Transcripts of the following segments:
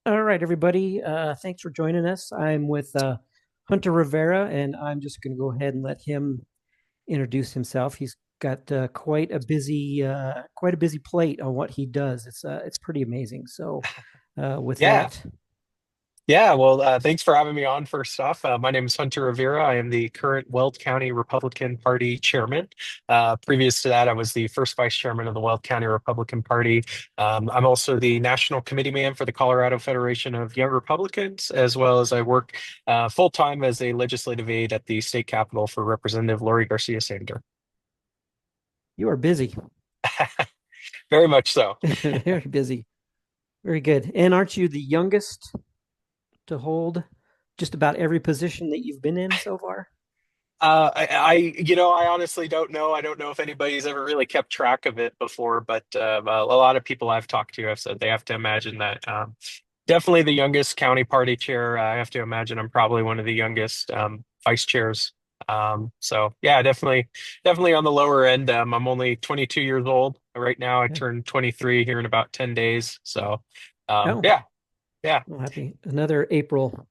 All right, everybody. Thanks for joining us. I'm with Hunter Rivera, and I'm just going to go ahead and let him introduce himself. He's got quite a busy plate on what he does. It's pretty amazing. So, with Yeah, that, yeah. Well, thanks for having me on first off. My name is Hunter Rivera. I am the current Weld County Republican Party chairman. Previous to that, I was the first vice chairman of the Weld County Republican Party. I'm also the national committee man for the Colorado Federation of Young Republicans, as well as I work full time as a legislative aide at the state capitol for Representative Lori Garcia Sander. you are busy, Very much so. very busy, very good. And aren't you the youngest to hold just about every position that you've been in so far? I honestly don't know. I don't know if anybody's ever really kept track of it before, but a lot of people I've talked to have said they have to imagine that definitely the youngest county party chair. I have to imagine I'm probably one of the youngest vice chairs. So yeah, definitely on the lower end. I'm only 22 years old right now. I Yeah. turned 23 here in about 10 days. So Oh, yeah, yeah. well, happy another April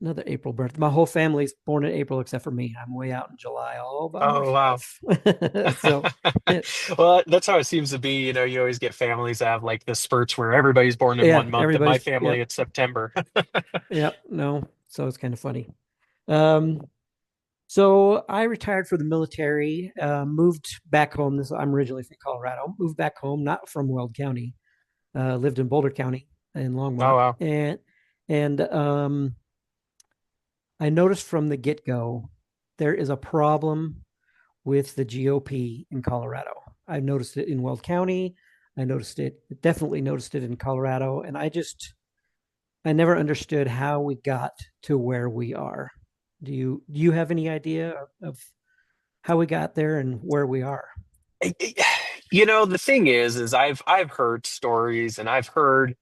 birth. My whole family's born in April except for me. I'm way out in July all by Oh wow. myself. So, Well, that's how it seems to be. You always get families that have like the spurts where everybody's born in yeah, 1 month. In my everybody's, family, yep, it's September. yep, no. So it's kind of funny. Um, so I retired from the military, moved back home. I'm originally from Colorado, moved back home, not from Weld County, lived in Boulder County in Oh Longmont. wow. And I noticed from the get go, there is a problem with the GOP in Colorado. I noticed it in Weld County. Definitely noticed it in Colorado. And I never understood how we got to where we are. Do you have any idea of how we got there and where we are? The thing is I've heard stories and I've heard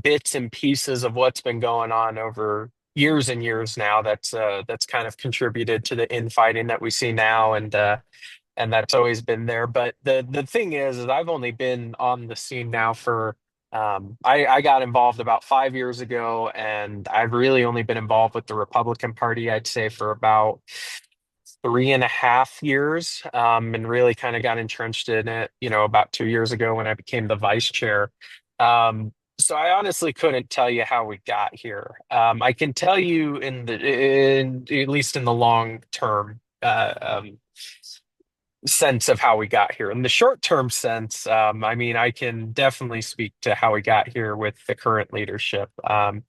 bits and pieces of what's been going on over years and years now. That's kind of contributed to the infighting that we see now, and that's always been there. But the thing is I've only been on the scene now for I got involved about 5 years ago, and I've really only been involved with the Republican Party, I'd say, for about 3.5 years, and really kind of got entrenched in it, about 2 years ago when I became the vice chair. So I honestly couldn't tell you how we got here. I can tell you at least in the long term, sense of how we got here. In the short term sense, I mean, I can definitely speak to how we got here with the current leadership. I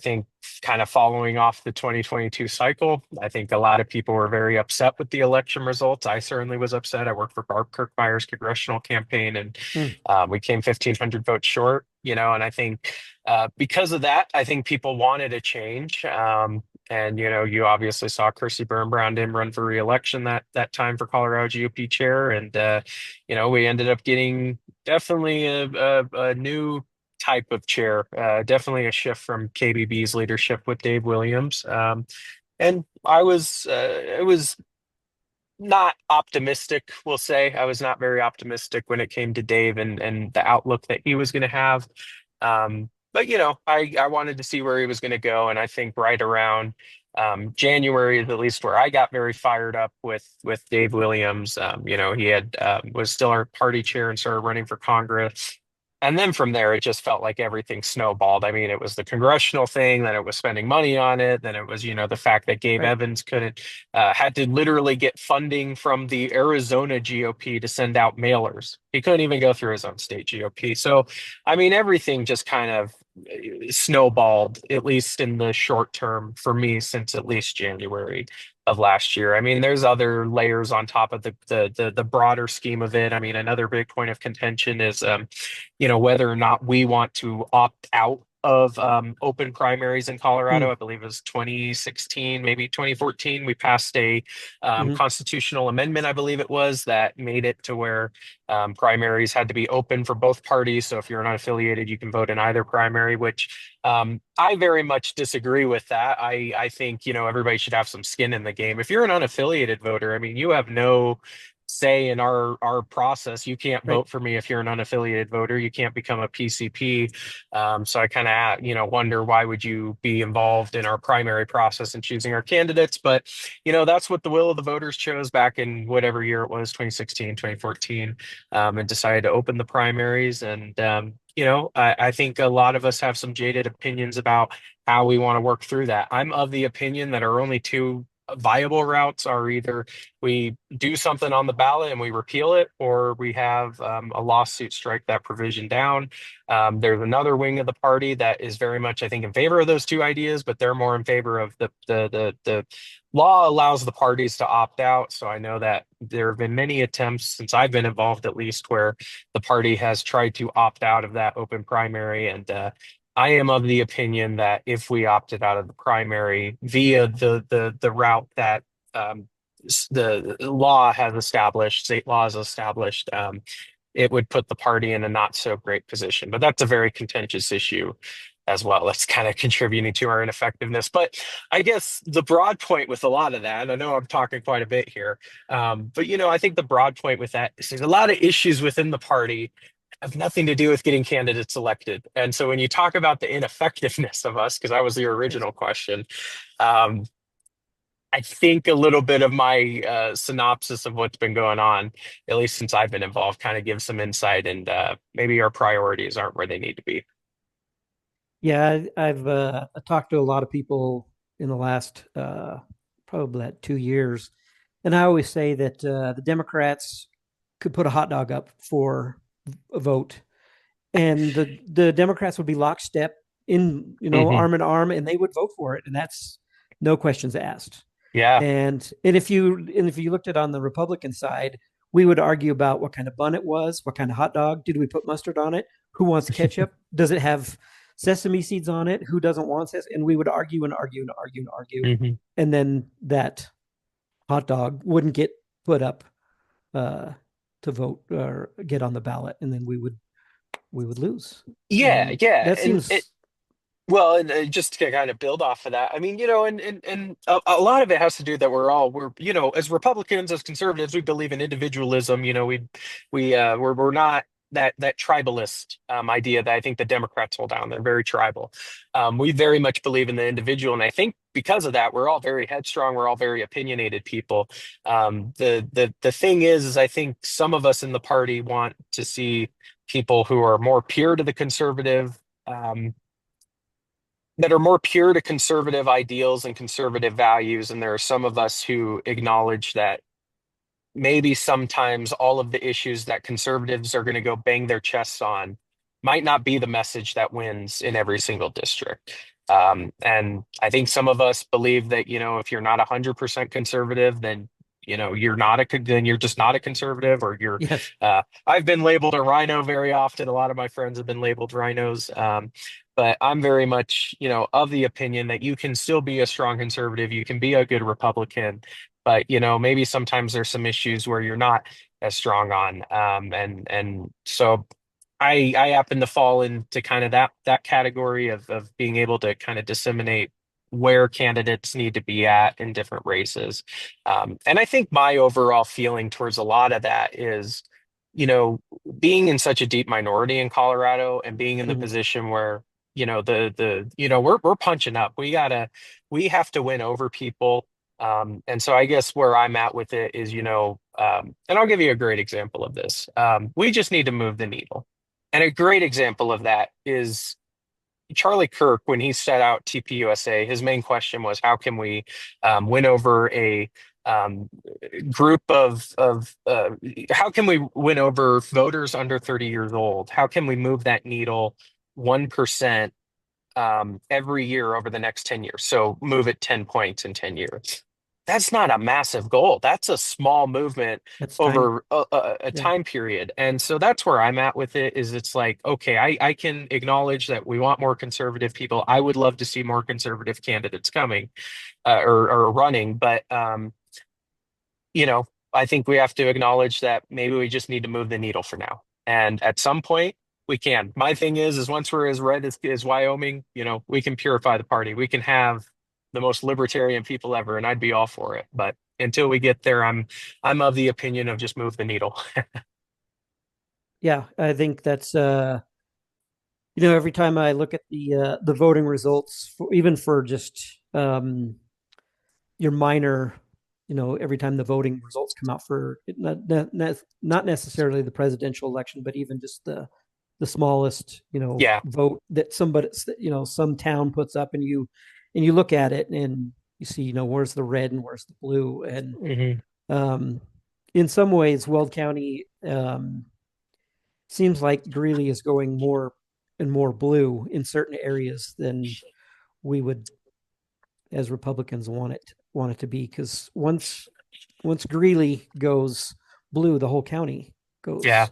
think kind of following off the 2022 cycle, I think a lot of people were very upset with the election results. I certainly was upset. I worked for Barb Kirkmeyer's congressional campaign, and Hmm. we came 1,500 votes short, and I think because of that, I think people wanted a change. And you obviously saw Kirsty Birnbaum didn't run for re-election that time for Colorado GOP chair, and we ended up getting definitely a new type of chair, definitely a shift from KBB's leadership with Dave Williams. And I was not optimistic, we'll say. I was not very optimistic when it came to Dave and the outlook that he was going to have. But I wanted to see where he was going to go, and I think right around January is at least where I got very fired up with Dave Williams. He had was still our party chair and started running for Congress. And then from there, it just felt like everything snowballed. I mean, it was the congressional thing, then it was spending money on it, then it was, the fact that Gabe Right. Evans couldn't had to literally get funding from the Arizona GOP to send out mailers. He couldn't even go through his own state GOP. So, I mean, everything just kind of snowballed, at least in the short term for me, since at least January of last year. I mean, there's other layers on top of the broader scheme of it. I mean, another big point of contention is, whether or not we want to opt out of open primaries in Hmm. Colorado. I believe it was 2016, maybe 2014. We passed a Hmm. constitutional amendment, I believe it was, that made it to where primaries had to be open for both parties. So if you're not affiliated, you can vote in either primary, which I very much disagree with that. I think, everybody should have some skin in the game. If you're an unaffiliated voter, I mean, you have no say in our process, you can't Right. vote for me if you're an unaffiliated voter. You can't become a PCP. So I kind of, wonder why would you be involved in our primary process and choosing our candidates? But, that's what the will of the voters chose back in whatever year it was, 2016, 2014, and decided to open the primaries. And, I think a lot of us have some jaded opinions about how we want to work through that. I'm of the opinion that our only two viable routes are either we do something on the ballot and we repeal it, or we have a lawsuit strike that provision down. There's another wing of the party that is very much, I think, in favor of those two ideas, but they're more in favor of the law allows the parties to opt out. So I know that there have been many attempts since I've been involved, at least, where the party has tried to opt out of that open primary. And I am of the opinion that if we opted out of the primary via the route that the law has established, state law has established, it would put the party in a not so great position. But that's a very contentious issue as well. That's kind of contributing to our ineffectiveness. But I guess the broad point with a lot of that, and I know I'm talking quite a bit here, but I think the broad point with that is there's a lot of issues within the party have nothing to do with getting candidates elected. And so when you talk about the ineffectiveness of us, because that was the Yes. original question, um, I think a little bit of my synopsis of what's been going on, at least since I've been involved, kind of gives some insight, and maybe our priorities aren't where they need to be. Yeah, I've talked to a lot of people in the last probably about 2 years, and I always say that the Democrats could put a hot dog up for a vote, and the Democrats would be lockstep in, Hmm. arm in arm, and they would vote for it, and that's no questions asked. Yeah. And if you looked at on the Republican side, we would argue about what kind of bun it was, what kind of hot dog, did we put mustard on it, who wants ketchup, does it have sesame seeds on it, who doesn't want sesame, and we would argue and argue and argue and argue, Hmm. and then that hot dog wouldn't get put up uh, to vote or get on the ballot, and then we would lose. Yeah, And yeah. that And it, seems well, and just to kind of build off of that, I mean, and a lot of it has to do that we're, as Republicans, as conservatives, we believe in individualism. We're not that tribalist idea that I think the Democrats hold down. They're very tribal. We very much believe in the individual, and I think because of that, we're all very headstrong. We're all very opinionated people. The thing is I think some of us in the party want to see people who are more pure to the conservative. That are more pure to conservative ideals and conservative values. And there are some of us who acknowledge that maybe sometimes all of the issues that conservatives are going to go bang their chests on might not be the message that wins in every single district. And I think some of us believe that, if you're not 100% conservative, then then you're just not a conservative, or you're yes. I've been labeled a rhino very often. A lot of my friends have been labeled rhinos. But I'm very much, of the opinion that you can still be a strong conservative, you can be a good Republican, but maybe sometimes there's some issues where you're not as strong on, and so I happen to fall into kind of that category of being able to kind of disseminate where candidates need to be at in different races. And I think my overall feeling towards a lot of that is, you know being in such a deep minority in Colorado, and being in the Mhm. position where we're punching up, we have to win over people. And so I guess where I'm at with it is, and I'll give you a great example of this. We just need to move the needle. And a great example of that is Charlie Kirk, when he set out TPUSA, his main question was, how can we win over a um, group how can we win over voters under 30 years old? How can we move that needle 1% every year over the next 10 years? So move it 10 points in 10 years. That's not a massive goal. That's a small movement That's tiny. over a Yeah. time period. And so that's where I'm at with it, is it's like, okay, I can acknowledge that we want more conservative people. I would love to see more conservative candidates coming or running, but you know, I think we have to acknowledge that maybe we just need to move the needle for now. And at some point, we can. My thing is once we're as red as Wyoming, we can purify the party. We can have the most libertarian people ever, and I'd be all for it. But until we get there, I'm of the opinion of just move the needle. Yeah, I think that's every time I look at the voting results, even for just your minor, every time the voting results come out for not necessarily the presidential election, but even just the smallest, Yeah. vote that somebody, some town puts up, and you look at it and you see, where's the red and where's the blue, and Hmm. um, in some ways, Weld County seems like Greeley is going more and more blue in certain areas than we would, as Republicans, want it to be. Because once Greeley goes blue, the whole county Yeah.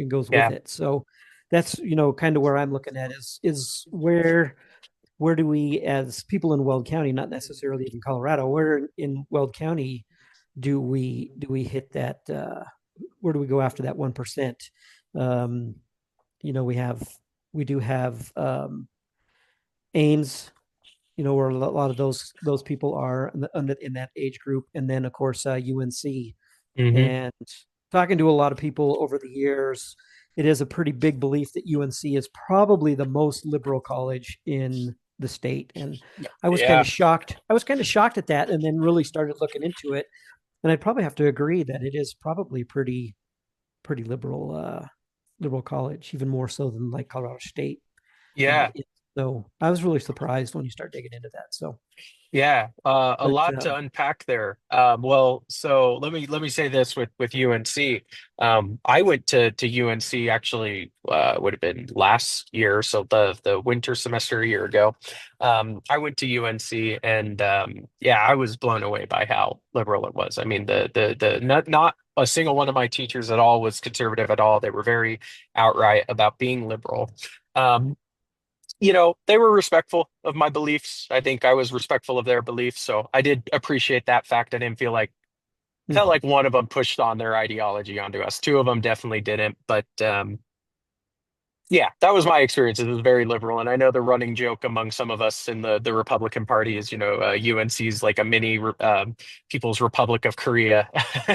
goes with Yeah. it. So that's kind of where I'm looking at is where do we, as people in Weld County, not necessarily even Colorado, where in Weld County do we hit that? Where do we go after that 1%? Um, we have we do have Ames, where a lot of those people are in that age group, and then of course UNC. Hmm. And talking to a lot of people over the years, it is a pretty big belief that UNC is probably the most liberal college in the state. And I was kind Yeah. of shocked. I was kind of shocked at that, and then really started looking into it. And I'd probably have to agree that it is probably pretty liberal college, even more so than like Colorado State. Yeah. So I was really surprised when you start digging into that. So, Yeah, a but lot to unpack there. Well, so let me say this with UNC. I went to UNC actually would have been last year, so the winter semester a year ago. I went to UNC and yeah, I was blown away by how liberal it was. I mean, the not a single one of my teachers at all was conservative at all. They were very outright about being liberal. Um, they were respectful of my beliefs. I think I was respectful of their beliefs. So I did appreciate that fact. I felt like one of them pushed on their ideology onto us. Two of them definitely didn't. But yeah, that was my experience. It was very liberal. And I know the running joke among some of us in the Republican Party is, UNC's like a mini People's Republic of Korea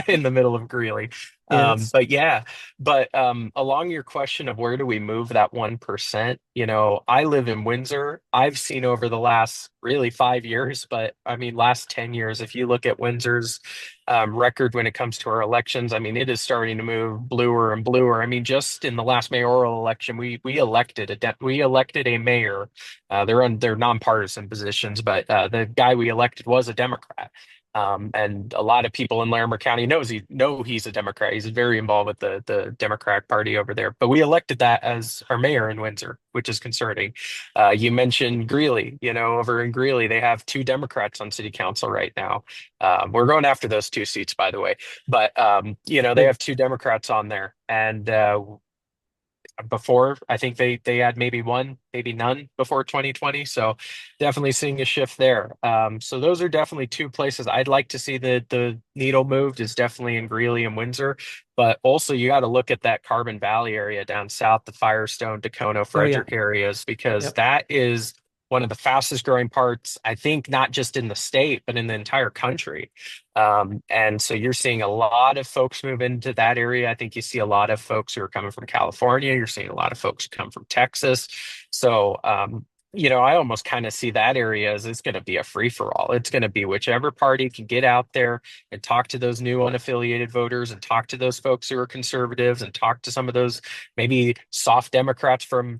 in the middle of Greeley. yeah, it's But yeah, but along your question of where do we move that 1%, I live in Windsor. I've seen over the last really 5 years, but I mean, last 10 years, if you look at Windsor's record when it comes to our elections. I mean, it is starting to move bluer and bluer. I mean, just in the last mayoral election, we elected a mayor. They're nonpartisan positions, but the guy we elected was a Democrat. And a lot of people in Larimer County know he's a Democrat. He's very involved with the Democratic Party over there. But we elected that as our mayor in Windsor, which is concerning. You mentioned Greeley. Over in Greeley, they have two Democrats on city council right now. We're going after those two seats, by the way. But they good. have two Democrats on there, and before I think they had maybe one, maybe none before 2020. So definitely seeing a shift there. So those are definitely two places I'd like to see the needle moved. Is definitely in Greeley and Windsor, but also you got to look at that Carbon Valley area down south, the Firestone, Tacoma, Oh yeah, Frederick areas, because yep. that is one of the fastest growing parts, I think, not just in the state, but in the entire country. And so you're seeing a lot of folks move into that area. I think you see a lot of folks who are coming from California. You're seeing a lot of folks who come from Texas. So, I almost kind of see that area as it's going to be a free for all. It's going to be whichever party can get out there and talk to those new unaffiliated voters and talk to those folks who are conservatives and talk to some of those maybe soft Democrats from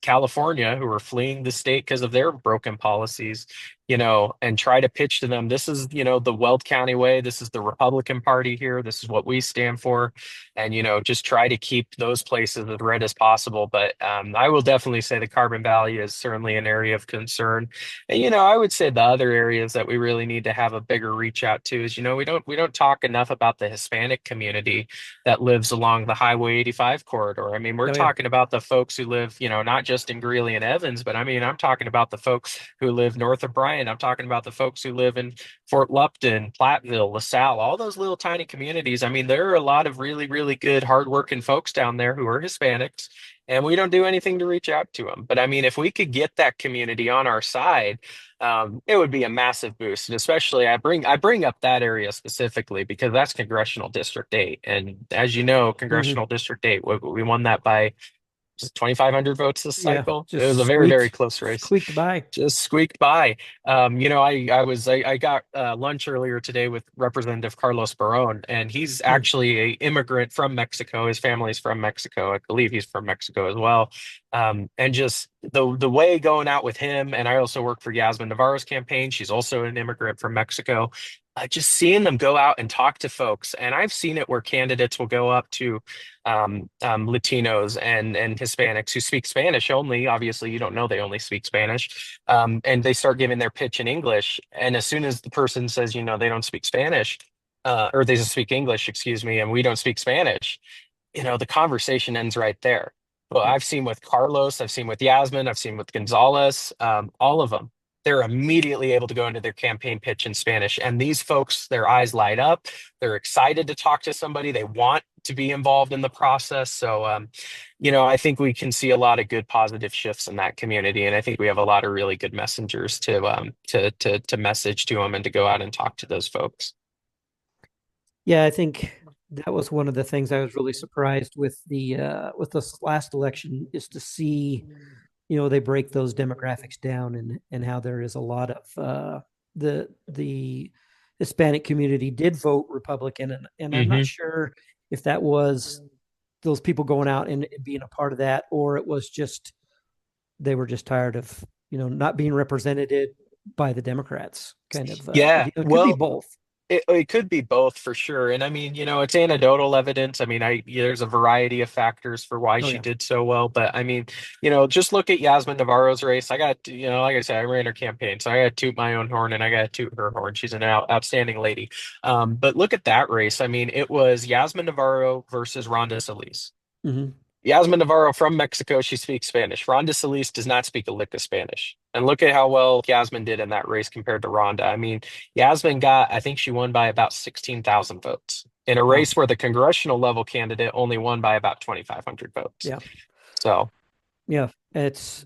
California who are fleeing the state because of their broken policies, and try to pitch to them, this is, the Weld County way. This is the Republican Party here. This is what we stand for. And, just try to keep those places as red as possible. But I will definitely say the Carbon Valley is certainly an area of concern. And, I would say the other areas that we really need to have a bigger reach out to is, we don't talk enough about the Hispanic community that lives along the Highway 85 corridor. I mean, we're Oh yeah, talking about the folks who live, not just in Greeley and Evans, but I mean, I'm talking about the folks who live north of Bryan. I'm talking about the folks who live in Fort Lupton, Platteville, LaSalle, all those little tiny communities. I mean, there are a lot of really, really good, hardworking folks down there who are Hispanics. and we don't do anything to reach out to them. But I mean, if we could get that community on our side, it would be a massive boost. And especially, I bring up that area specifically because that's Congressional District 8, and as you know, Hmm. Congressional District 8, we won that by just 2,500 votes this Yeah, cycle. It just was a very, very close race. squeaked by. Just squeaked by. I got lunch earlier today with Representative Carlos Barron, and he's Mm. actually a immigrant from Mexico. His family's from Mexico. I believe he's from Mexico as well. And just the way going out with him, and I also work for Yasmin Navarro's campaign. She's also an immigrant from Mexico. Just seeing them go out and talk to folks, and I've seen it where candidates will go up to Latinos and Hispanics who speak Spanish only. Obviously, you don't know they only speak Spanish, and they start giving their pitch in English. And as soon as the person says, they don't speak Spanish, or they just speak English, excuse me, and we don't speak Spanish, the conversation ends right there. Well, Yep. I've seen with Carlos, I've seen with Yasmin, I've seen with Gonzalez, all of them. They're immediately able to go into their campaign pitch in Spanish. And these folks, their eyes light up. They're excited to talk to somebody. They want to be involved in the process. So, I think we can see a lot of good positive shifts in that community. And I think we have a lot of really good messengers to message to them and to go out and talk to those folks. Yeah, I think that was one of the things I was really surprised with this last election is to see, they break those demographics down and how there is a lot of the Hispanic community did vote Republican, and I'm not Hmm. sure if that was those people going out and being a part of that, or it was just they were just tired of not being represented by the Democrats. Kind of, Yeah. it could be Well, both. it could be both for sure. And I mean, it's anecdotal evidence. I mean, there's a variety of factors for why Oh she yeah. did so well. But I mean, just look at Yasmin Navarro's race. Like I said, I ran her campaign. So I got to toot my own horn and I got to toot her horn. She's an outstanding lady. But look at that race. I mean, it was Yasmin Navarro versus Ronda Solis. Hmm. Yasmin Navarro from Mexico, she speaks Spanish. Ronda Solis does not speak a lick of Spanish. And look at how well Yasmin did in that race compared to Ronda. I mean, I think she won by about 16,000 votes in a Wow. race where the congressional level candidate only won by about 2,500 votes. Yeah. So, Yeah. It's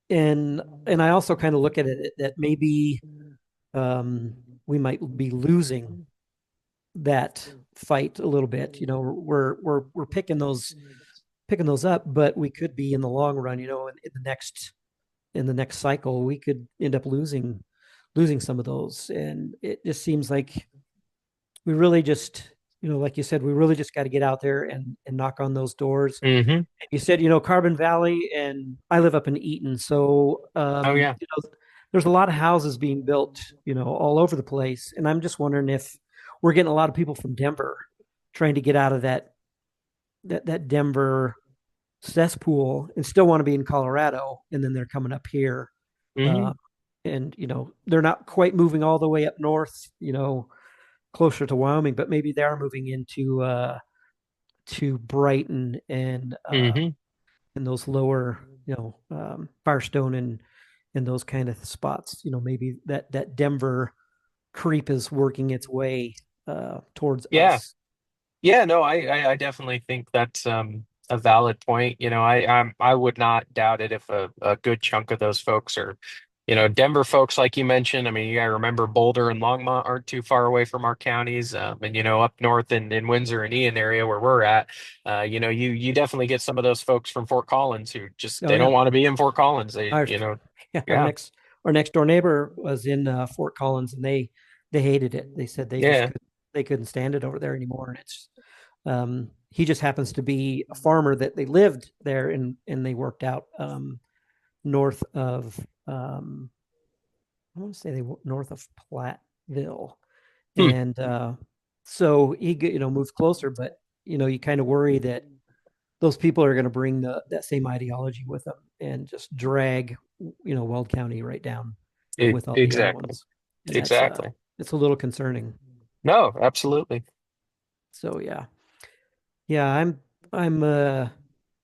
and I also kind of look at it that maybe um, we might be losing that fight a little bit. We're picking those up, but we could be in the long run. In the next cycle, we could end up losing some of those, and it just seems like we really just like you said, we really just got to get out there and knock on those doors. hmm. You said, Carbon Valley, and I live up in Eaton, so Oh yeah. there's a lot of houses being built, all over the place, and I'm just wondering if we're getting a lot of people from Denver trying to get out of that Denver cesspool and still want to be in Colorado, and then they're coming up here, Hmm. uh, and they're not quite moving all the way up north, closer to Wyoming, but maybe they are moving into to Brighton Hmm. and those lower, Firestone and those kind of spots. Maybe that Denver creep is working its way towards Yeah. us. Yeah, no, I definitely think that's a valid point. I would not doubt it if a good chunk of those folks are, Denver folks like you mentioned. I mean, you gotta remember Boulder and Longmont aren't too far away from our counties. And up north in Windsor and Ian area where we're at, you definitely get some of those folks from Fort Collins who just Oh they yeah, don't want to be in Fort Collins. our yeah, Yeah, our next door neighbor was in Fort Collins, and they hated it. They said yeah. they couldn't stand it over there anymore, and it's he just happens to be a farmer that they lived there and they worked out north of I want to say they were north of Platteville, Hmm. and so he moved closer, but you kind of worry that those people are going to bring that same ideology with them and just drag Weld County right down with all the other Exactly. ones, and that's Exactly. it's a little concerning. No, absolutely. So yeah, I'm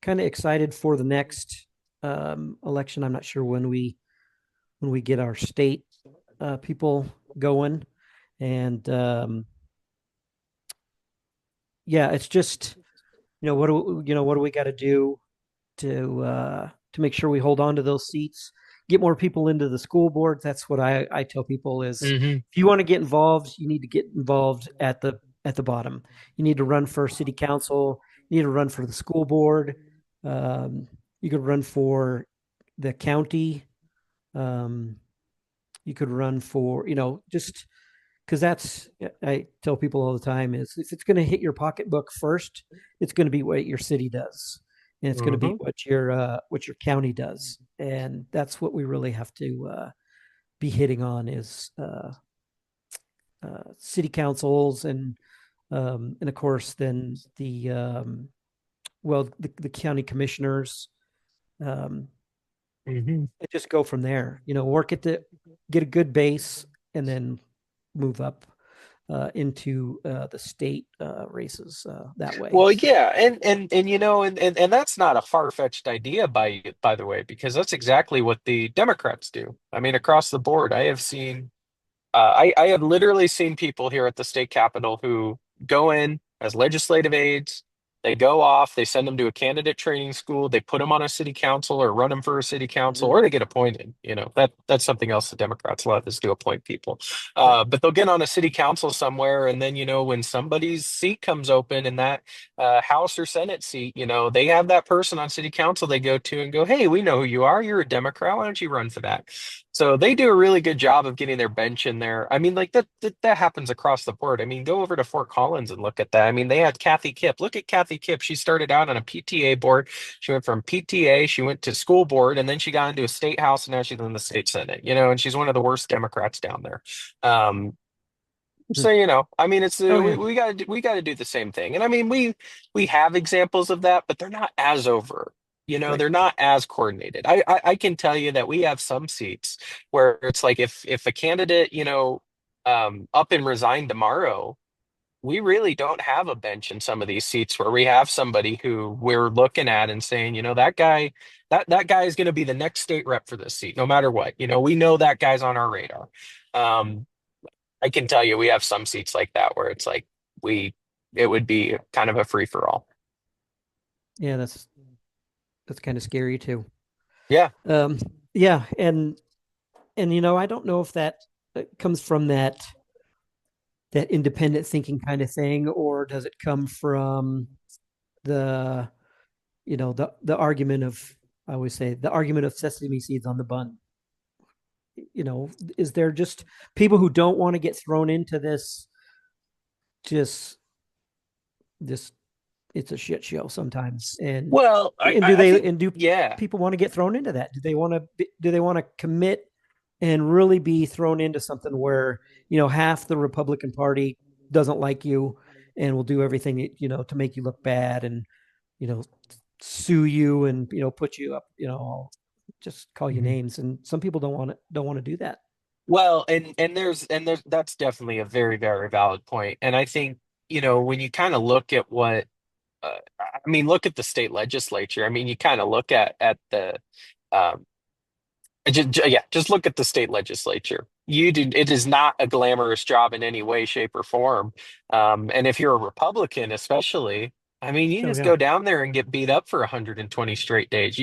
kind of excited for the next election. I'm not sure when we get our state people going, and yeah, it's just what do we got to do to make sure we hold on to those seats, get more people into the school board. That's what I tell people is Hmm. if you want to get involved, you need to get involved at the bottom. You need to run for city council. You need to run for the school board. Um, you could run for the county. Um, you could run for just because that's I tell people all the time is if it's going to hit your pocketbook first, it's going to be what your city does, and it's going to be Hmm. what your county does, and that's what we really have to be hitting on is city councils and of course then the county commissioners um, Hmm. and just go from there. Work at the get a good base and then move up into the state races that way. Well, yeah, and and that's not a far-fetched idea by the way, because that's exactly what the Democrats do. I mean, across the board, I have seen I have literally seen people here at the state capitol who go in as legislative aides. They go off, they send them to a candidate training school, they put them on a city council or run them for a city council, Mhm. or they get appointed. That's something else the Democrats love is to appoint people. Right. But they'll get on a city council somewhere, and then when somebody's seat comes open in that House or Senate seat, they have that person on city council they go to and go, "Hey, we know who you are. You're a Democrat. Why don't you run for that?" So they do a really good job of getting their bench in there. I mean, like that happens across the board. I mean, go over to Fort Collins and look at that. I mean, they had Kathy Kipp. Look at Kathy Kipp. She started out on a PTA board. She went from PTA, she went to school board, and then she got into a state house, and now she's in the state senate. And she's one of the worst Democrats down there. Um, Mhm. so I mean, it's Oh we yeah. we got to do the same thing. And I mean, we have examples of that, but they're not as overt. Right. They're not as coordinated. I can tell you that we have some seats where it's like if a candidate, up and resign tomorrow, we really don't have a bench in some of these seats where we have somebody who we're looking at and saying, that guy is going to be the next state rep for this seat, no matter what. We know that guy's on our radar. Um, I can tell you we have some seats like that where it's like we it would be kind of a free for all. Yeah, that's kind of scary too. Yeah. Um, yeah, and I don't know if that comes from that independent thinking kind of thing, or does it come from the the argument of I always say the argument of sesame seeds on the bun. Is there just people who don't want to get thrown into this just this it's a shit show sometimes Well, I, and I do I they think and do yeah. people want to get thrown into that? Do they want to commit and really be thrown into something where half the Republican Party doesn't like you and will do everything to make you look bad and you know sue you and put you up, just call you Mhm. names, and some people don't want to do that. Well, and there's that's definitely a very, very valid point. And I think, when you kind of look at what I mean, look at the state legislature. I mean, you kind of look at the um yeah, just look at the state legislature. It is not a glamorous job in any way, shape, or form. And if you're a Republican, especially, I mean, you Oh just yeah. go down there and get beat up for 120 straight days.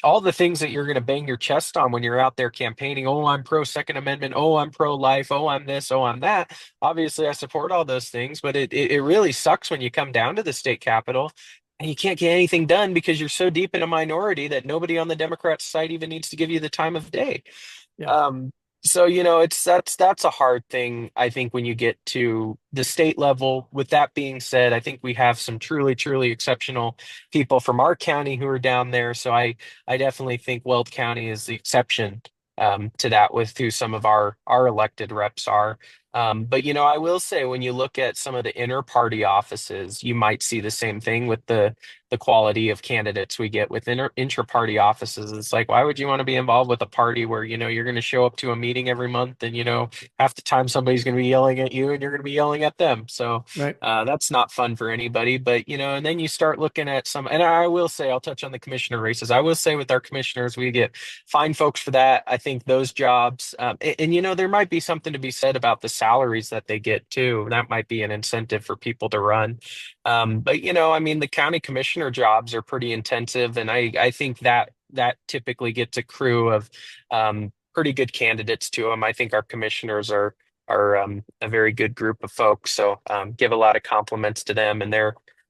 All the things that you're going to bang your chest on when you're out there campaigning. Oh, I'm pro Second Amendment. Oh, I'm pro life. Oh, I'm this. Oh, I'm that. Obviously, I support all those things, but it really sucks when you come down to the state capitol and you can't get anything done because you're so deep in a minority that nobody on the Democrat side even needs to give you the time of day. Yeah. Um, so that's a hard thing, I think, when you get to the state level. With that being said, I think we have some truly, truly exceptional people from our county who are down there. So I definitely think Weld County is the exception to that with who some of our elected reps are. But I will say when you look at some of the inner party offices, you might see the same thing with the quality of candidates we get with intra-party offices. It's like, why would you want to be involved with a party where, you're going to show up to a meeting every month and, half the time somebody's going to be yelling at you and you're going to be yelling at them. So Right. that's not fun for anybody. But, and then you start looking at and I will say, I'll touch on the commissioner races. I will say with our commissioners, we get fine folks for that. I think those jobs, and, there might be something to be said about the salaries that they get too. That might be an incentive for people to run. But I mean, the county commissioner jobs are pretty intensive, and I think that typically gets a crew of pretty good candidates to them. I think our commissioners are a very good group of folks. So give a lot of compliments to them and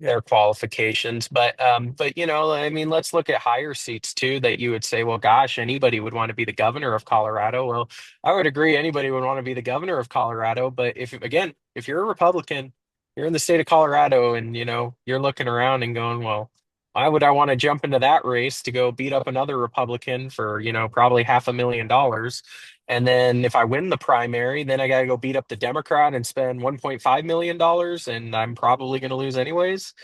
Yeah. their qualifications. But I mean, let's look at higher seats too that you would say, well, gosh, anybody would want to be the governor of Colorado. Well, I would agree anybody would want to be the governor of Colorado, but if you're a Republican, you're in the state of Colorado and you're looking around and going, well, why would I want to jump into that race to go beat up another Republican for, probably $500,000? And then if I win the primary, then I got to go beat up the Democrat and spend $1.5 million dollars, and I'm probably going to lose anyways.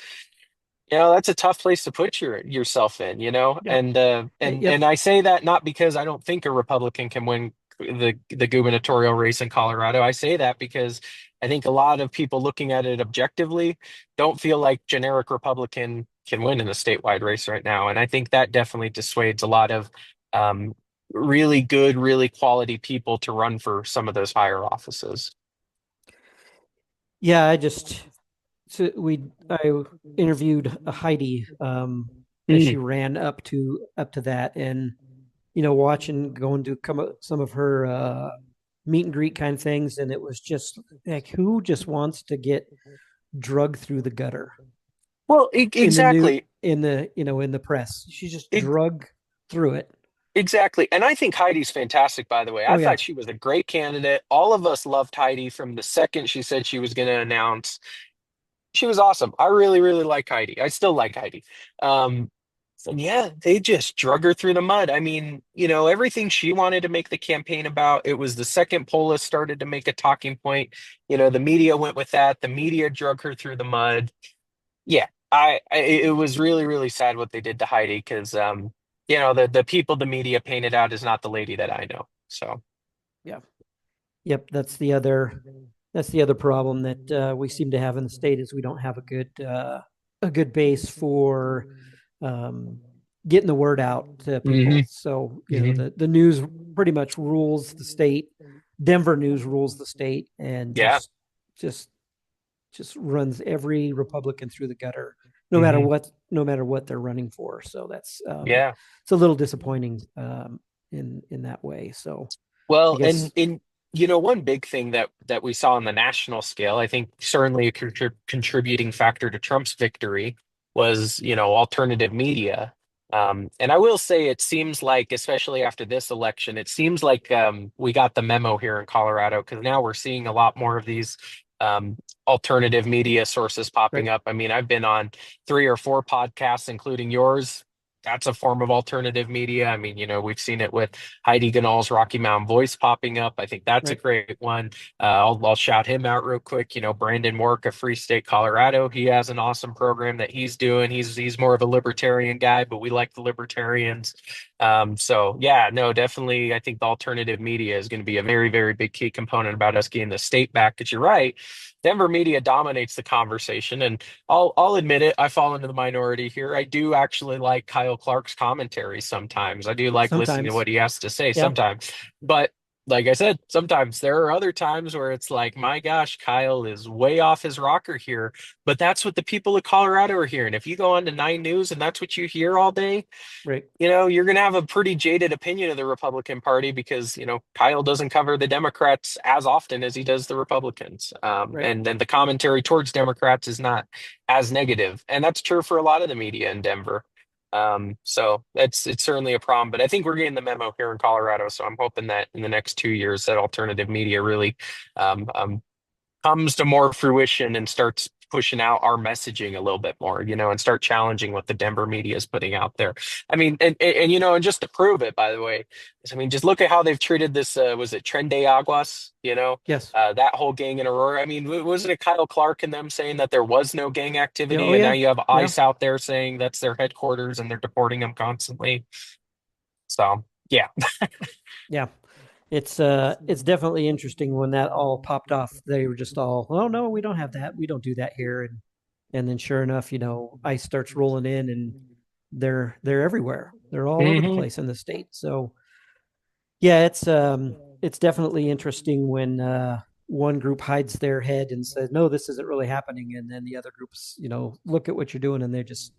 That's a tough place to put yourself in, Yeah. and Yep. I say that not because I don't think a Republican can win the gubernatorial race in Colorado. I say that because I think a lot of people looking at it objectively don't feel like generic Republican can win in a statewide race right now, and I think that definitely dissuades a lot of um, really good, really quality people to run for some of those higher offices. Yeah. I interviewed Heidi as she Mhm. ran up to that, and watching going to some of her meet and greet kind of things, and it was just like, who just wants to get drugged through the gutter Well, in the new exactly. in the press? She just drug through it. Exactly. And I think Heidi's fantastic, by the way. Oh I yeah, thought she was a great candidate. All of us loved Heidi from the second she said she was going to announce. She was awesome. I really, really like Heidi. I still like Heidi. Um, and yeah, they just drug her through the mud. I mean, everything she wanted to make the campaign about, it was the second pollist started to make a talking point. The media went with that. The media drug her through the mud. Yeah, it was really, really sad what they did to Heidi because the people the media painted out is not the lady that I know. So yeah, yep. That's the other problem that we seem to have in the state is we don't have a good base for um, getting the word out to hmm people. So hmm the news pretty much rules the state. Denver news rules the state, and yeah, just just runs every Republican through the gutter, hmm no matter what they're running for. So that's yeah. it's a little disappointing in that way. So I Well, and guess in one big thing that we saw on the national scale, I think certainly a contributing factor to Trump's victory was, alternative media. And I will say it seems like, especially after this election, it seems like we got the memo here in Colorado because now we're seeing a lot more of these um, alternative media sources right, popping up. I mean, I've been on 3 or 4 podcasts, including yours. That's a form of alternative media. I mean, we've seen it with Heidi Ganahl's Rocky Mountain Voice popping up. I think that's a right, great one. I'll shout him out real quick. Brandon Work of Free State, Colorado. He has an awesome program that he's doing. He's more of a libertarian guy, but we like the libertarians. So yeah, no, definitely. I think the alternative media is going to be a very, very big key component about us getting the state back. Because you're right, Denver media dominates the conversation, and I'll admit it. I fall into the minority here. I do actually like Kyle Clark's commentary sometimes. I do like listening to sometimes, what he has to say yeah, sometimes. But like I said, sometimes there are other times where it's like, my gosh, Kyle is way off his rocker here. But that's what the people of Colorado are hearing. If you go on to 9 News and that's what you hear all day, right, you're going to have a pretty jaded opinion of the Republican Party because, Kyle doesn't cover the Democrats as often as he does the Republicans. right. And then the commentary towards Democrats is not as negative. And that's true for a lot of the media in Denver. So it's certainly a problem, but I think we're getting the memo here in Colorado. So I'm hoping that in the next 2 years, that alternative media really um, comes to more fruition and starts pushing out our messaging a little bit more, and start challenging what the Denver media is putting out there. I mean, and just to prove it, by the way, I mean, just look at how they've treated this. Was it Tren de Aguas? Yes. That whole gang in Aurora. I mean, wasn't it Kyle Clark and them saying that there was no gang Yeah. Oh activity, and now yeah. you have Yeah. ICE out there saying that's their headquarters and they're deporting them constantly. So yeah. Yeah. It's definitely interesting when that all popped off. They were just all, oh no, we don't have that. We don't do that here. And then sure enough, ice starts rolling in, and they're everywhere. They're all over the hmm place in the state. So yeah, it's definitely interesting when one group hides their head and says, no, this isn't really happening. And then the other groups, look at what you're doing and they just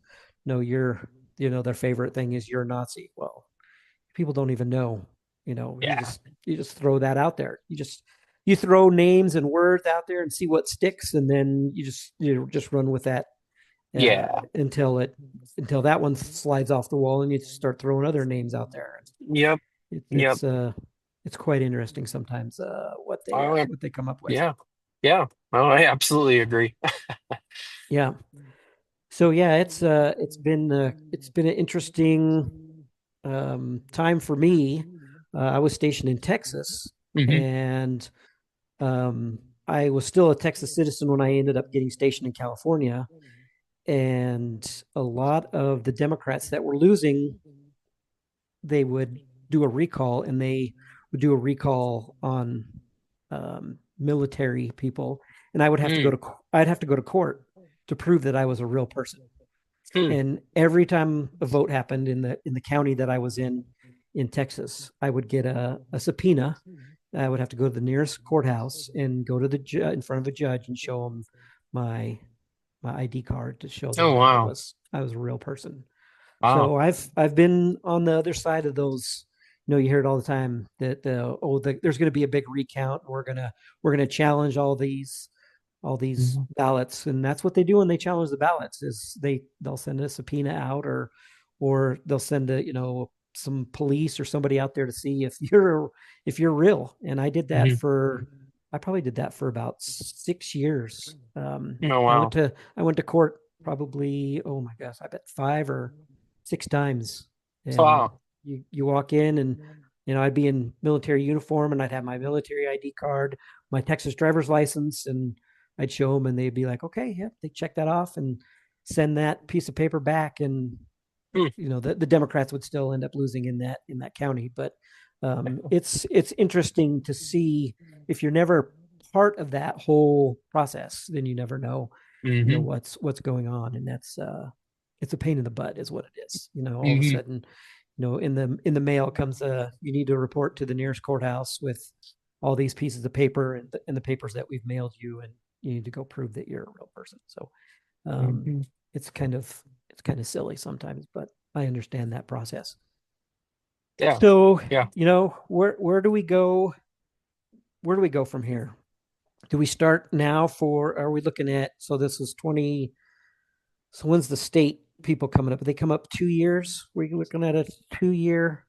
know their favorite thing is you're a Nazi. Well, people don't even know, you Yeah. just throw that out there. You throw names and words out there and see what sticks. And then just run with that Yeah. until that one slides off the wall and you start throwing other names out there. Yep. It, Yep. it's quite interesting sometimes Oh, what they come up with. yeah. Yeah. Oh, I absolutely agree. Yeah. So yeah, it's been an interesting time for me. I was stationed in Texas, Hmm. and I was still a Texas citizen when I ended up getting stationed in California. And a lot of the Democrats that were losing, they would do a recall, and they would do a recall on military people, and Mm. I'd have to go to court to prove that I was a real person. Mm. And every time a vote happened in the county that I was in Texas, I would get a subpoena. I would have to go to the nearest courthouse and go to in front of a judge and show them my my ID card to show them Oh, that wow. I was a real person. Wow. So I've been on the other side of those. You hear it all the time that there's going to be a big recount. We're gonna challenge all these Mhm. ballots, and that's what they do when they challenge the ballots. Is they'll send a subpoena out, or they'll send some police or somebody out there to see if you're real. And Mhm. I probably did that for about 6 years. Oh, wow. I went to court probably, oh my gosh, I bet 5 or 6 times. And Wow. you walk in, and I'd be in military uniform, and I'd have my military ID card, my Texas driver's license, and I'd show them, and they'd be like, okay, yeah, they check that off and send that piece of paper back. And Mm. the Democrats would still end up losing in that county. But it's interesting to see. If you're never part of that whole process, then you never know, Hmm. what's going on. And that's it's a pain in the butt is what it is. All of a Hmm. sudden, in the mail comes you need to report to the nearest courthouse with all these pieces of paper and the papers that we've mailed you, and you need to go prove that you're a real person. So um, Hmm. it's kind of silly sometimes, but I understand that process. Yeah. So, Yeah. where do we go? Where do we go from here? Do we start now for? Are we looking at? So this is 20. So when's the state people coming up? They come up 2 years. We're looking at a 2 year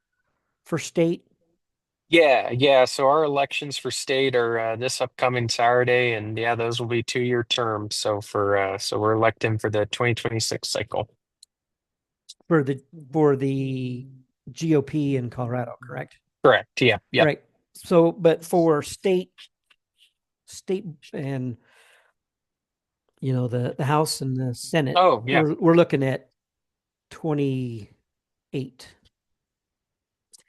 for state Yeah. Yeah. So our elections for state are this upcoming Saturday, and yeah, those will be 2-year terms. So we're electing for the 2026 cycle. for the GOP in Colorado, correct? Correct. Yeah. Yep. Right. So, but for state and the House and the Senate, Oh, yeah. we're looking at 28.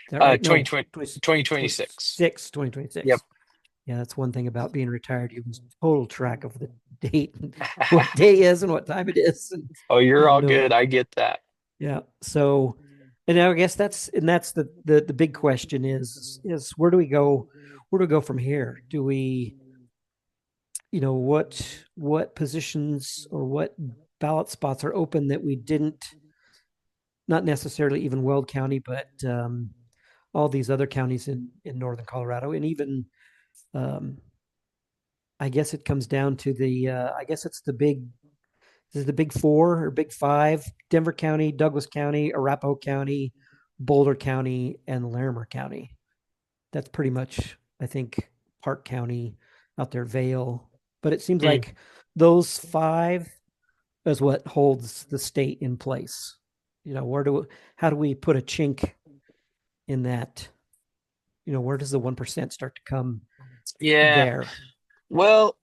Is that right? No, 2020, 20, 2026. 26, Yep. 2026. Yeah, that's one thing about being retired. You lose total track of the date and what day is and what time it is. And Oh, you're you all know, good. I get that. yeah. So, and I guess that's the big question is where do we go? Where do we go from here? Do we, what positions or what ballot spots are open that we didn't, not necessarily even Weld County, but all these other counties in northern Colorado, and even um, I guess it comes down to I guess it's the big four or big five: Denver County, Douglas County, Arapahoe County, Boulder County, and Larimer County. That's pretty much, I think, Park County out there, Vale. But it seems Mm. like those five is what holds the state in place. How do we put a chink in that? Where does the 1% start to come Yeah. there? Well,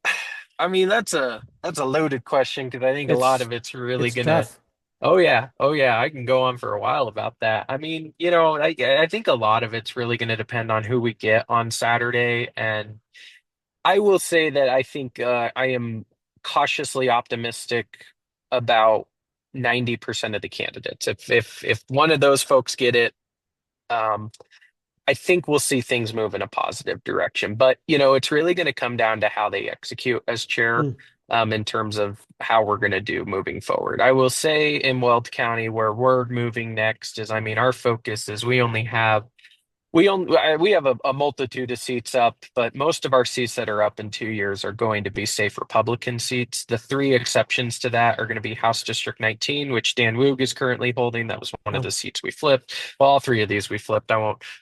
I mean, that's a loaded question because I think a lot It's of it's really it's gonna. tough. Oh yeah, oh yeah, I can go on for a while about that. I mean, I think a lot of it's really gonna depend on who we get on Saturday, and I will say that I think I am cautiously optimistic about 90% of the candidates. If one of those folks get it, um, I think we'll see things move in a positive direction. But, it's really going to come down to how they execute as chair, Mm, in terms of how we're going to do moving forward. I will say in Weld County, where we're moving next is, I mean, our focus is we have a multitude of seats up, but most of our seats that are up in 2 years are going to be safe Republican seats. The three exceptions to that are going to be House District 19, which Dan Woog is currently holding. That was one of oh, the seats we flipped. Well, all three of these we flipped. I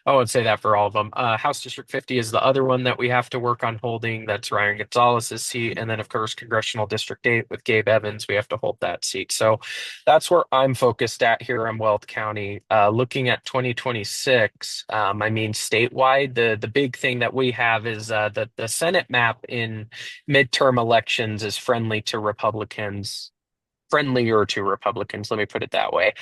won't say that for all of them. House District 50 is the other one that we have to work on holding. That's Ryan Gonzalez's seat, and then of course Congressional District 8 with Gabe Evans, we have to hold that seat. So that's where I'm focused at here in Weld County. Looking at 2026, I mean, statewide, the big thing that we have is the Senate map in midterm elections is friendlier to Republicans, let me put it that way.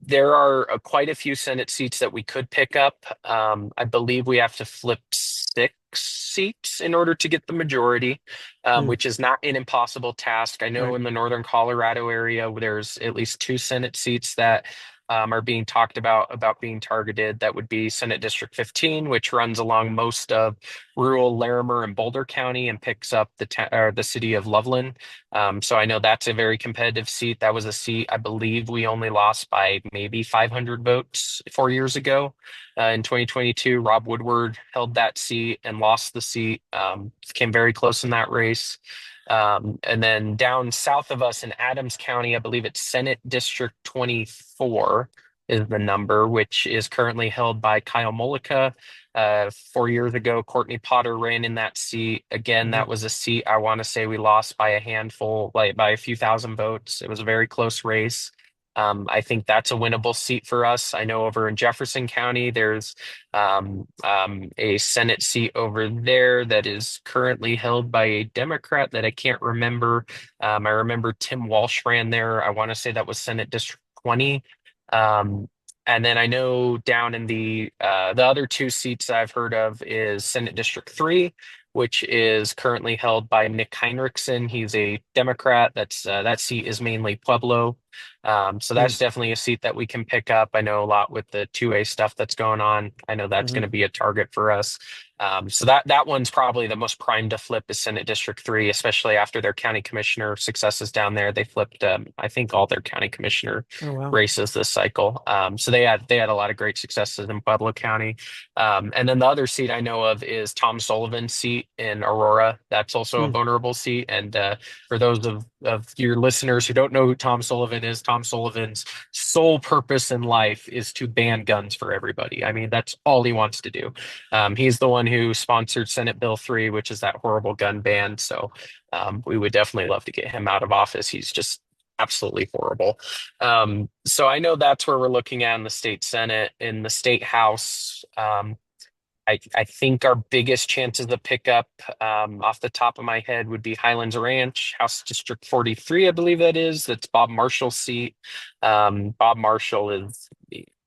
There are quite a few Senate seats that we could pick up. I believe we have to flip 6 seats in order to get the majority, mm, which is not an impossible task. I know right. in the northern Colorado area, there's at least 2 Senate seats that are being talked about being targeted. That would be Senate District 15, which runs along most of rural Larimer and Boulder County and picks up the city of Loveland. So I know that's a very competitive seat. That was a seat I believe we only lost by maybe 500 votes 4 years ago. In 2022, Rob Woodward held that seat and lost the seat. Came very close in that race. And then down south of us in Adams County, I believe it's Senate District 24 is the number, which is currently held by Kyle Mullica. 4 years ago, Courtney Potter ran in that seat. Again, Hmm. that was a seat I want to say we lost by a handful, like by a few thousand votes. It was a very close race. I think that's a winnable seat for us. I know over in Jefferson County, there's a Senate seat over there that is currently held by a Democrat that I can't remember. I remember Tim Walsh ran there. I want to say that was Senate District 20. Um, and then I know down in the other 2 seats I've heard of is Senate District 3, which is currently held by Nick Heinrichsen. He's a Democrat. That seat is mainly Pueblo. So Mm, that's definitely a seat that we can pick up. I know a lot with the 2A stuff that's going on. I know that's going hmm. to be a target for us. So that one's probably the most prime to flip is Senate District 3, especially after their county commissioner successes down there. They flipped, I think, all their county commissioner Oh, wow. races this cycle. So they had a lot of great successes in Pueblo County. And then the other seat I know of is Tom Sullivan's seat in Aurora. That's also a Mm, vulnerable seat. And for those of your listeners who don't know who Tom Sullivan is, Tom Sullivan's sole purpose in life is to ban guns for everybody. I mean, that's all he wants to do. He's the one who sponsored Senate Bill 3, which is that horrible gun ban. So we would definitely love to get him out of office. He's just absolutely horrible. So I know that's where we're looking at in the state Senate. In the state House, I think our biggest chances of pickup, off the top of my head, would be Highlands Ranch, House District 43, I believe that is. That's Bob Marshall's seat. Bob Marshall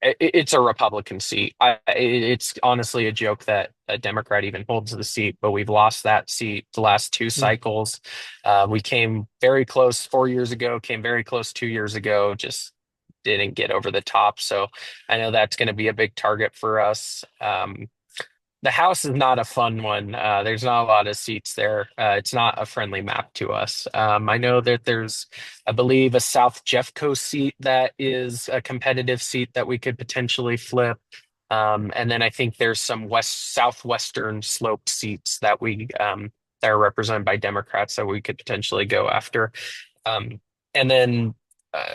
it's a Republican seat. It's honestly a joke that a Democrat even holds the seat, but we've lost that seat the last two mm. cycles. We came very close 4 years ago, came very close 2 years ago, just didn't get over the top. So I know that's going to be a big target for us. The house is not a fun one. There's not a lot of seats there. It's not a friendly map to us. I know that there's, I believe, a South Jeffco seat that is a competitive seat that we could potentially flip. And then I think there's some southwestern sloped seats that are represented by Democrats that we could potentially go after. And then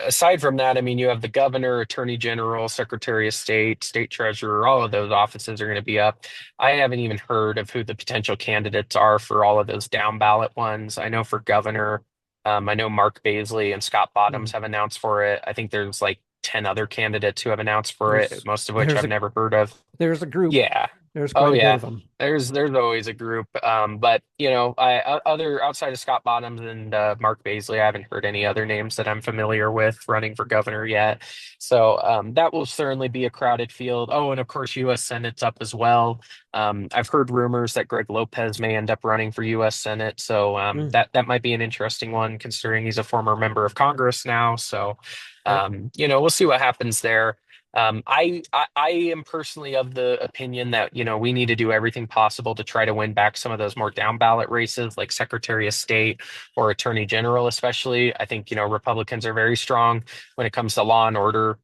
aside from that, I mean, you have the governor, attorney general, secretary of state, state treasurer, all of those offices are going to be up. I haven't even heard of who the potential candidates are for all of those down ballot ones. I know for governor, I know Mark Baisley and Scott Bottoms Mm. have announced for it. I think there's like 10 other candidates who have announced for it, There's most of which there's I've a never heard of. there's a group. Yeah. There's Oh quite a bit yeah. of them. There's always a group. But other outside of Scott Bottoms and Mark Baisley, I haven't heard any other names that I'm familiar with running for governor yet. So that will certainly be a crowded field. Oh, and of course U.S. Senate's up as well. I've heard rumors that Greg Lopez may end up running for U.S. Senate. So Mm, that might be an interesting one considering he's a former member of Congress now. So right. we'll see what happens there. I am personally of the opinion that, we need to do everything possible to try to win back some of those more down ballot races like Secretary of State or Attorney General, especially. I think, Republicans are very strong when it comes to law and order.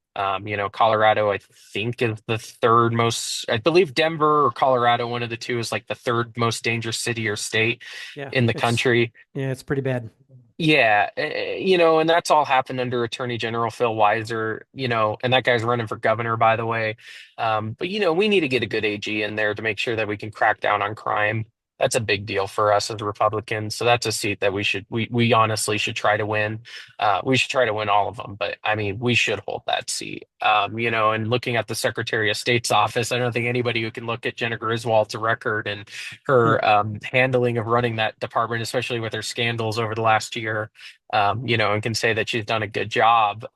Colorado, I think, is the third most, I believe Denver or Colorado, one of the two, is like the third most dangerous city or state Yeah, in the it's country. yeah, it's pretty bad. Yeah, and that's all happened under Attorney General Phil Weiser, and that guy's running for governor, by the way. But we need to get a good AG in there to make sure that we can crack down on crime. That's a big deal for us as Republicans. So that's a seat that we honestly should try to win. We should try to win all of them, but I mean, we should hold that seat. And looking at the Secretary of State's office, I don't think anybody who can look at Jenna Griswold's record and Hmm. her handling of running that department, especially with her scandals over the last year, and can say that she's done a good job.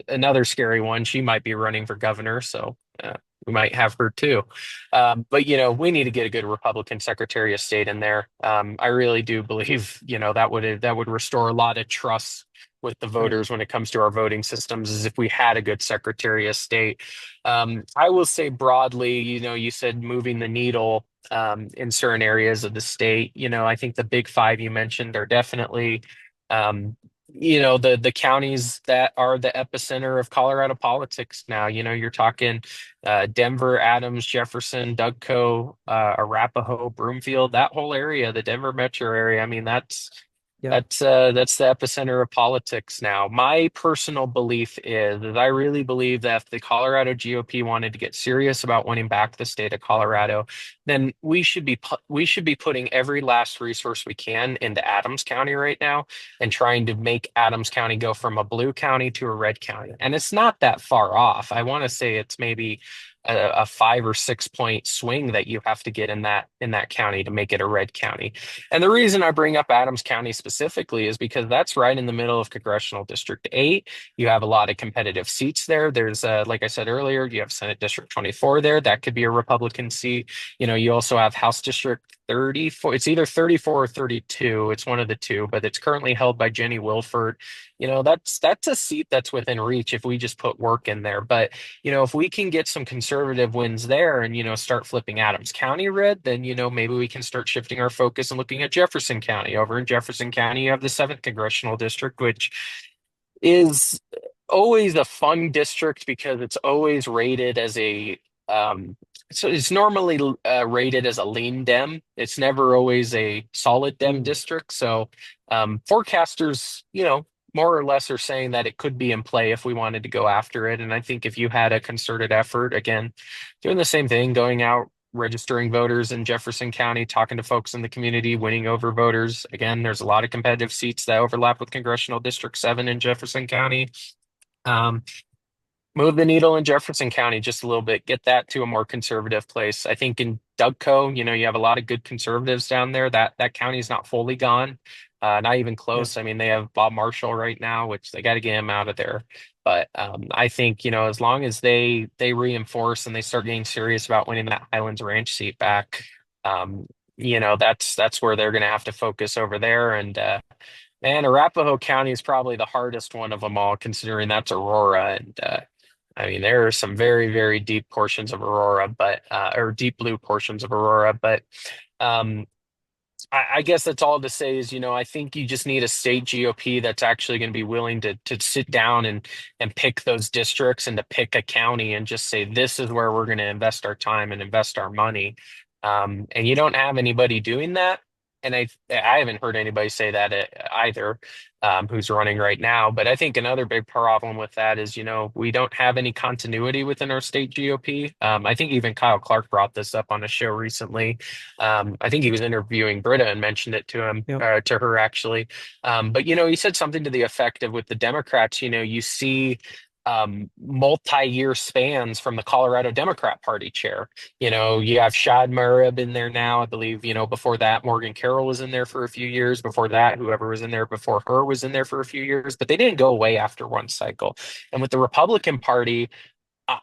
Another scary one, she might be running for governor, so we might have her too. But we need to get a good Republican Secretary of State in there. I really do believe, that would restore a lot of trust with the Right. voters when it comes to our voting systems, is if we had a good Secretary of State. I will say broadly, you said moving the needle in certain areas of the state. I think the big five you mentioned are definitely, the counties that are the epicenter of Colorado politics now. You're talking Denver, Adams, Jefferson, Dougco, Arapahoe, Broomfield, that whole area, the Denver metro area. I mean, that's Yep. that's that's the epicenter of politics now. My personal belief is that I really believe that if the Colorado GOP wanted to get serious about winning back the state of Colorado, then we should be putting every last resource we can into Adams County right now and trying to make Adams County go from a blue county to a red county. And it's not that far off. I want to say it's maybe a 5 or 6 point swing that you have to get in that county to make it a red county. And the reason I bring up Adams County specifically is because that's right in the middle of Congressional District 8. You have a lot of competitive seats there. There's, like I said earlier, you have Senate District 24 there. That could be a Republican seat. You also have House District 34. It's either 34 or 32. It's one of the two, but it's currently held by Jenny Wilford. That's a seat that's within reach if we just put work in there. But if we can get some conservative wins there and, start flipping Adams County red, then, maybe we can start shifting our focus and looking at Jefferson County. Over in Jefferson County, you have the 7th Congressional District, which is always a fun district because it's always rated as um, so it's normally rated as a lean Dem. It's never always a solid Dem Hmm. district. So forecasters, more or less are saying that it could be in play if we wanted to go after it. And I think if you had a concerted effort, again, doing the same thing, going out, registering voters in Jefferson County, talking to folks in the community, winning over voters. Again, there's a lot of competitive seats that overlap with Congressional District 7 in Jefferson County. Um, Move the needle in Jefferson County just a little bit, get that to a more conservative place. I think in Dougco, you have a lot of good conservatives down there. That county is not fully gone, not even Yeah. close. I mean, they have Bob Marshall right now, which they got to get him out of there. But I think, as long as they reinforce and they start getting serious about winning that Highlands Ranch seat back, that's where they're going to have to focus over there. And man, Arapahoe County is probably the hardest one of them all, considering that's Aurora. And I mean, there are some very, very deep portions of Aurora, or deep blue portions of Aurora. But um, I guess that's all to say is, I think you just need a state GOP that's actually going to be willing to sit down and pick those districts and to pick a county and just say, this is where we're going to invest our time and invest our money. And you don't have anybody doing that. And I haven't heard anybody say that either, who's running right now. But I think another big problem with that is, we don't have any continuity within our state GOP. I think even Kyle Clark brought this up on a show recently. I think he was interviewing Britta and mentioned it Yep. to her actually. But he said something to the effect of with the Democrats, you see multi-year spans from the Colorado Democrat Party chair. You have Shad Marab in there now. I believe, before that, Morgan Carroll was in there for a few years. Before that, whoever was in there before her was in there for a few years, but they didn't go away after one cycle. And with the Republican Party, I,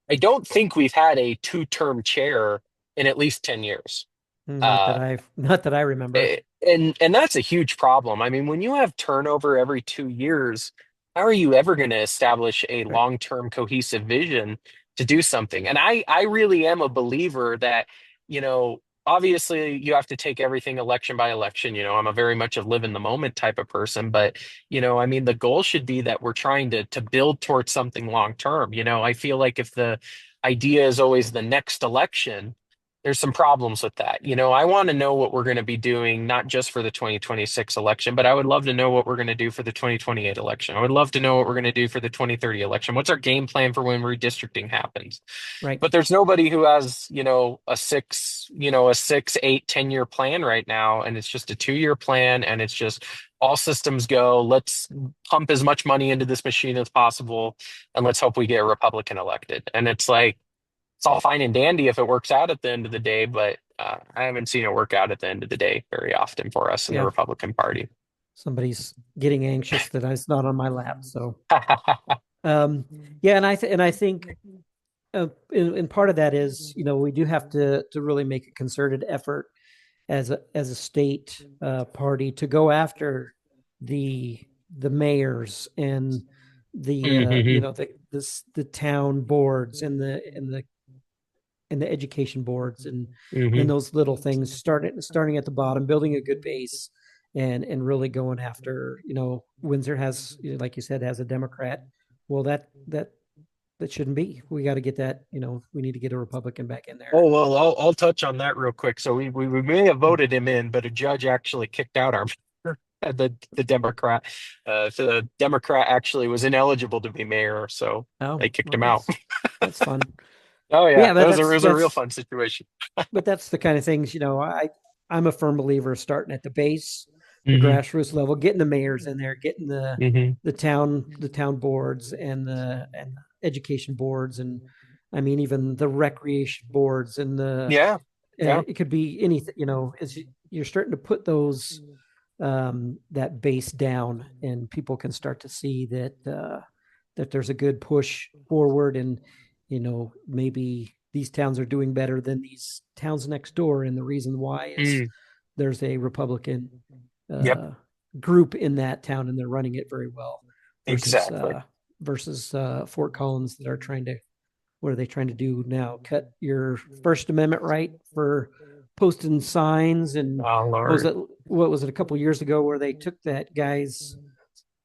I don't think we've had a two-term chair in at least 10 years. Uh, Not that I remember. and that's a huge problem. I mean, when you have turnover every 2 years, how are you ever going to establish a Right. long-term cohesive vision to do something? And I really am a believer that, obviously you have to take everything election by election. I'm a very much a live in the moment type of person, but I mean, the goal should be that we're trying to build towards something long term. I feel like if the idea is always the next election, there's some problems with that. I want to know what we're going to be doing, not just for the 2026 election, but I would love to know what we're going to do for the 2028 election. I would love to know what we're going to do for the 2030 election. What's our game plan for when redistricting happens? Right. But there's nobody who has, a 6, 8, 10 year plan right now. And it's just a 2 year plan. And it's just all systems go. Let's pump as much money into this machine as possible. And let's hope we get a Republican elected. And it's like, it's all fine and dandy if it works out at the end of the day, but I haven't seen it work out at the end of the day very often for us in the Yeah. Republican Party. Somebody's getting anxious that it's not on my lap. So, um, yeah, and I think and part of that is, we do have to really make a concerted effort as a state party to go after the the mayors and the Hmm. the town boards and the education boards and Hmm. those little things, starting at the bottom, building a good base, and really going after. Windsor has, like you said, has a Democrat. Well, that shouldn't be. We got to get that. We need to get a Republican back in there. Oh, well, I'll touch on that real quick. So we may have voted him in, but a judge actually kicked out our the Democrat. So the Democrat actually was ineligible to be mayor, so Oh, they kicked well, him out. that's fun. Oh But yeah, yeah, that but was a it that's was a real that's fun situation. but that's the kind of things. I'm a firm believer of starting at the base, the Hmm. grassroots level, getting the mayors in there, getting Hmm. the town boards and education boards, and I mean even the recreation boards and Yeah, yeah. it could be anything. As you're starting to put those that base down, and people can start to see that there's a good push forward, and maybe these towns are doing better than these towns next door, and the reason why is Mm, there's a Republican yep, uh, group in that town, and they're running it very well, versus exactly. uh, versus Fort Collins, that are trying to what are they trying to do now? Cut your First Amendment right for posting signs, and Oh what was Lord. it? What was it? A couple of years ago, where they took that guy's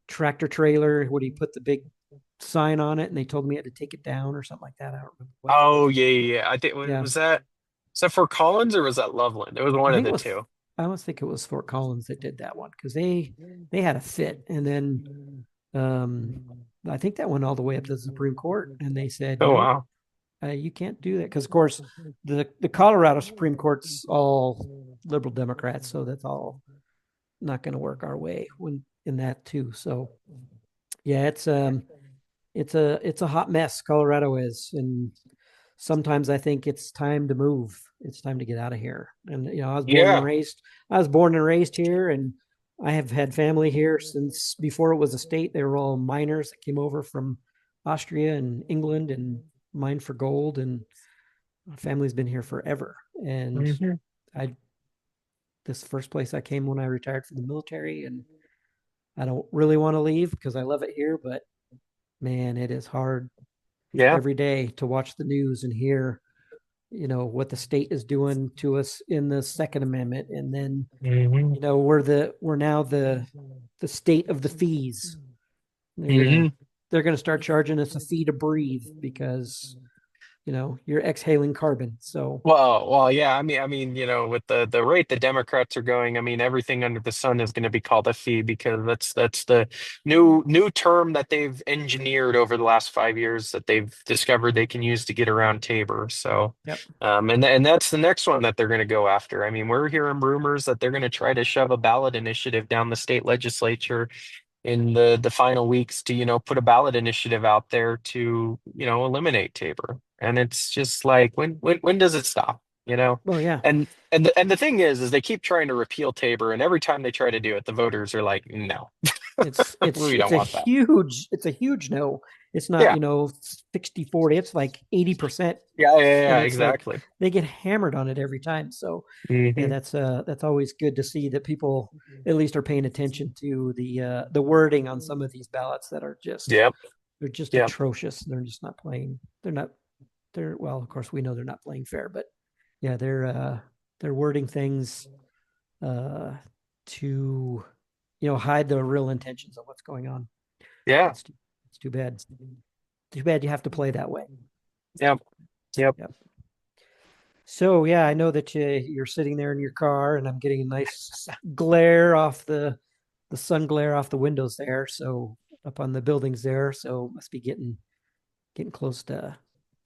tractor trailer, where he put the big sign on it, and they told me I had to take it down or something like that. I don't remember what that Oh was. yeah, yeah, yeah. I think Yeah, was that for Collins or was that Loveland? It was I one of think it the was. two. I almost think it was Fort Collins that did that one, because they had a fit, and then um, I think that went all the way up to the Supreme Court, and they said, Oh nope, wow. you can't do that, because of course the Colorado Supreme Court's all liberal Democrats, so that's all not going to work our way when in that too. So yeah, it's a hot mess. Colorado is, and sometimes I think it's time to move. It's time to get out of here. And I was born and Yeah. raised. I was born and raised here, and I have had family here since before it was a state. They were all miners that came over from Austria and England and mined for gold, and my family's been here forever. And Hmm. I this first place I came when I retired from the military, and I don't really want to leave because I love it here, but man, it is hard Yeah. every day to watch the news and hear, what the state is doing to us in the Second Amendment, and then, Hmm. we're now the state of the fees. They're gonna Hmm. they're gonna start charging us a fee to breathe because you're exhaling carbon. So Well, yeah. I mean, with the rate the Democrats are going, I mean, everything under the sun is going to be called a fee because that's the new term that they've engineered over the last 5 years that they've discovered they can use to get around Tabor. So, yep, and that's the next one that they're going to go after. I mean, we're hearing rumors that they're going to try to shove a ballot initiative down the state legislature in the final weeks to put a ballot initiative out there to eliminate Tabor. And it's just like when does it stop? you know? Well, yeah, And the thing is they keep trying to repeal Tabor, and every time they try to do it, the voters are like, no, it's it's we it's don't a want that. huge it's a huge no. It's not, Yeah. 60-40. It's like 80%, Yeah, yeah, yeah, and it's like exactly. they get hammered on it every time. So yeah, Hmm. that's always good to see that people at least are paying attention to the wording on some of these ballots that are just Yep. they're just Yep. atrocious. They're just not playing. They're not. They're well. Of course, we know they're not playing fair, but yeah, they're wording things uh, to hide the real intentions of what's going on. Yeah. It's too bad. Too bad you have to play that way. Yep. Yep. Yep. So yeah, I know that you're sitting there in your car, and I'm getting a nice glare off the sun glare off the windows there. So up on the buildings there, so must be getting close to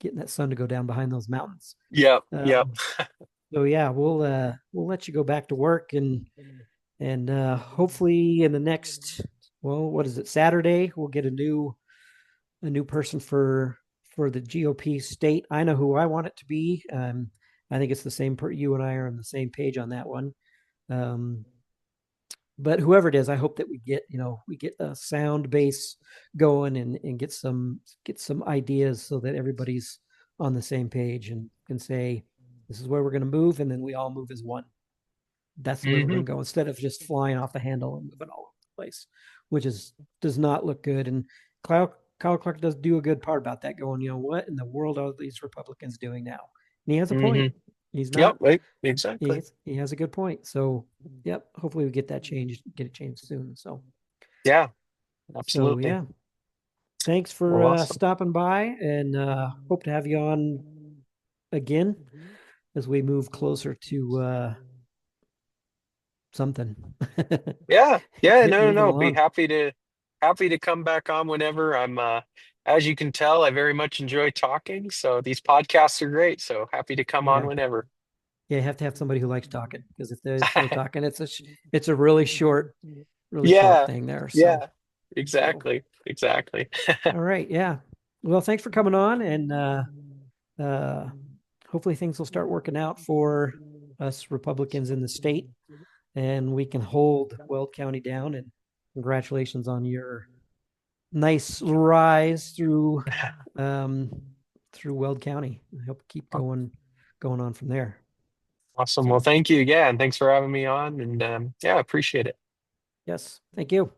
getting that sun to go down behind those mountains. Yep. Yep. Um, so yeah, we'll let you go back to work, and hopefully in the next, well, what is it, Saturday, we'll get a new person for the GOP state. I know who I want it to be. I think it's the same. You and I are on the same page on that one. Um, but whoever it is, I hope that we get a sound base going, and get some ideas so that everybody's on the same page and can say this is where we're going to move, and then we all move as one. That's the way we're Hmm. going to go, instead of just flying off the handle and moving all over the place, which does not look good. And Kyle Clark does do a good part about that, going, what in the world are these Republicans doing now? And he has a point. Hmm. He's Yep. not. Right. Exactly. He has a good point. So, yep. Hopefully, we get it changed soon. Yeah. So Absolutely. yeah. Thanks for Well, awesome. stopping by, and hope to have you on again as we move closer to something. Yeah. Yeah. No, no, Moving no. Be along. happy to come back on whenever. As you can tell, I very much enjoy talking. So these podcasts are great. So happy to come on Yeah. whenever. Yeah, you have to have somebody who likes talking, because if there's no talking, it's a really short Yeah. thing there. So Yeah. so Exactly. Exactly. all right, yeah. Well, thanks for coming on, and uh, hopefully things will start working out for us Republicans in the state, and we can hold Weld County down. And congratulations on your nice rise um, through Weld County. I hope keep going on from there. Awesome. Well, So thank you. Yeah, and thanks for having me on. And yeah, appreciate it. yes, thank you.